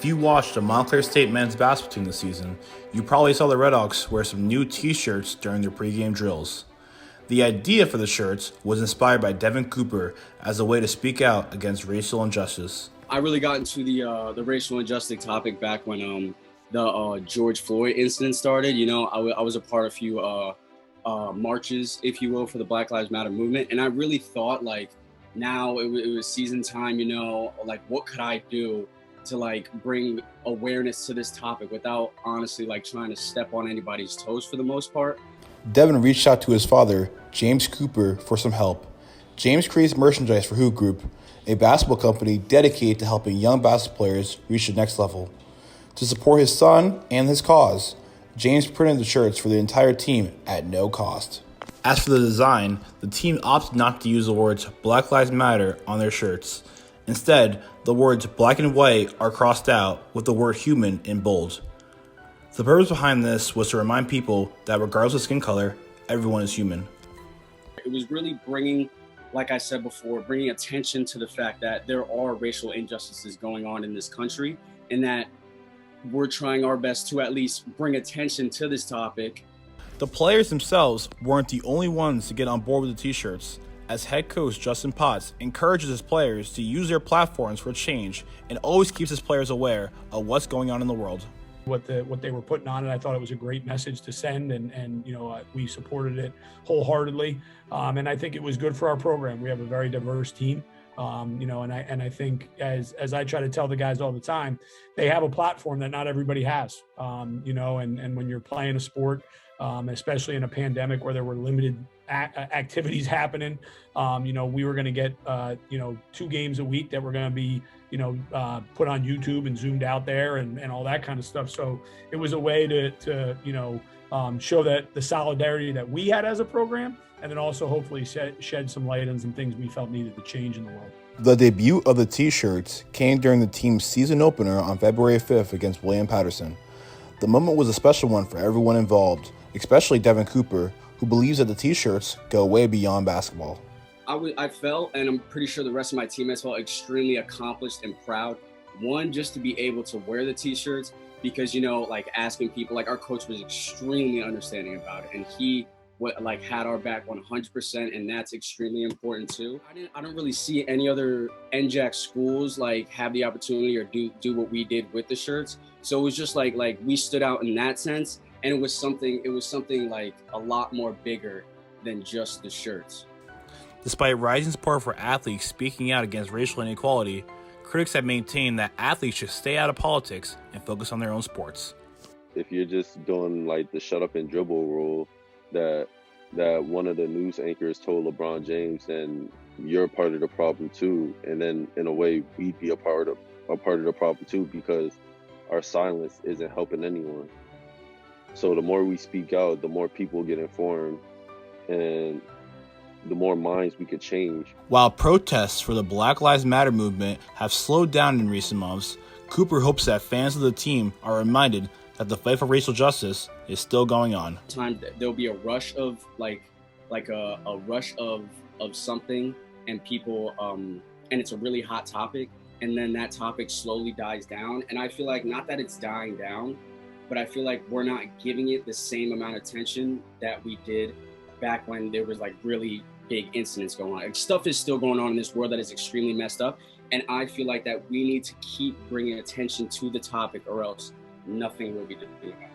If you watched the Montclair State men's basketball team this season, you probably saw the Redhawks wear some new t-shirts during their pregame drills. The idea for the shirts was inspired by Devin Cooper as a way to speak out against racial injustice. I really got into the racial injustice topic back when the George Floyd incident started. You know, I was a part of a few marches, if you will, for the Black Lives Matter movement, and I really thought like now it was season time. You know, like what could I do to like bring awareness to this topic without honestly like trying to step on anybody's toes for the most part. Devin reached out to his father, James Cooper, for some help. James creates merchandise for Hoop Group, a basketball company dedicated to helping young basketball players reach the next level. To support his son and his cause, James printed the shirts for the entire team at no cost. As for the design, the team opted not to use the words Black Lives Matter on their shirts. Instead, the words black and white are crossed out with the word human in bold. The purpose behind this was to remind people that regardless of skin color, everyone is human. It was really bringing, like I said before, bringing attention to the fact that there are racial injustices going on in this country and that we're trying our best to at least bring attention to this topic. The players themselves weren't the only ones to get on board with the t-shirts, as head coach Justin Potts encourages his players to use their platforms for change and always keeps his players aware of what's going on in the world. What they were putting on, and I thought it was a great message to send, and you know, we supported it wholeheartedly, and I think it was good for our program. We have a very diverse team, you know, and I think as I try to tell the guys all the time, they have a platform that not everybody has, you know, and when you're playing a sport, especially in a pandemic where there were limited activities happening, you know, we were going to get you know, 2 games a week that were going to be, you know, put on YouTube and zoomed out there and all that kind of stuff. So it was a way to you know, show that the solidarity that we had as a program, and then also hopefully shed some light on some things we felt needed to change in the world. The debut of the t-shirts came during the team's season opener on February 5th against William Patterson. The moment was a special one for everyone involved, especially Devin Cooper, who believes that the t-shirts go way beyond basketball. I felt, and I'm pretty sure the rest of my teammates felt, extremely accomplished and proud. One, just to be able to wear the t-shirts, because, you know, like asking people, like our coach was extremely understanding about it, and he had our back 100%, and that's extremely important too. I don't really see any other NJAC schools like have the opportunity or do what we did with the shirts. So it was just like we stood out in that sense, and it was something like a lot more bigger than just the shirts. Despite rising support for athletes speaking out against racial inequality, critics have maintained that athletes should stay out of politics and focus on their own sports. If you're just doing like the shut up and dribble rule that one of the news anchors told LeBron James, then you're a part of the problem too. And then in a way, we'd be a part of the problem too, because our silence isn't helping anyone. So the more we speak out, the more people get informed, and the more minds we could change. While protests for the Black Lives Matter movement have slowed down in recent months, Cooper hopes that fans of the team are reminded that the fight for racial justice is still going on. There'll be a rush of like a rush of something, and people and it's a really hot topic, and then that topic slowly dies down. And I feel like, not that it's dying down, but I feel like we're not giving it the same amount of attention that we did back when there was like really big incidents going on. Like, stuff is still going on in this world that is extremely messed up, and I feel like that we need to keep bringing attention to the topic, or else nothing will be done about it.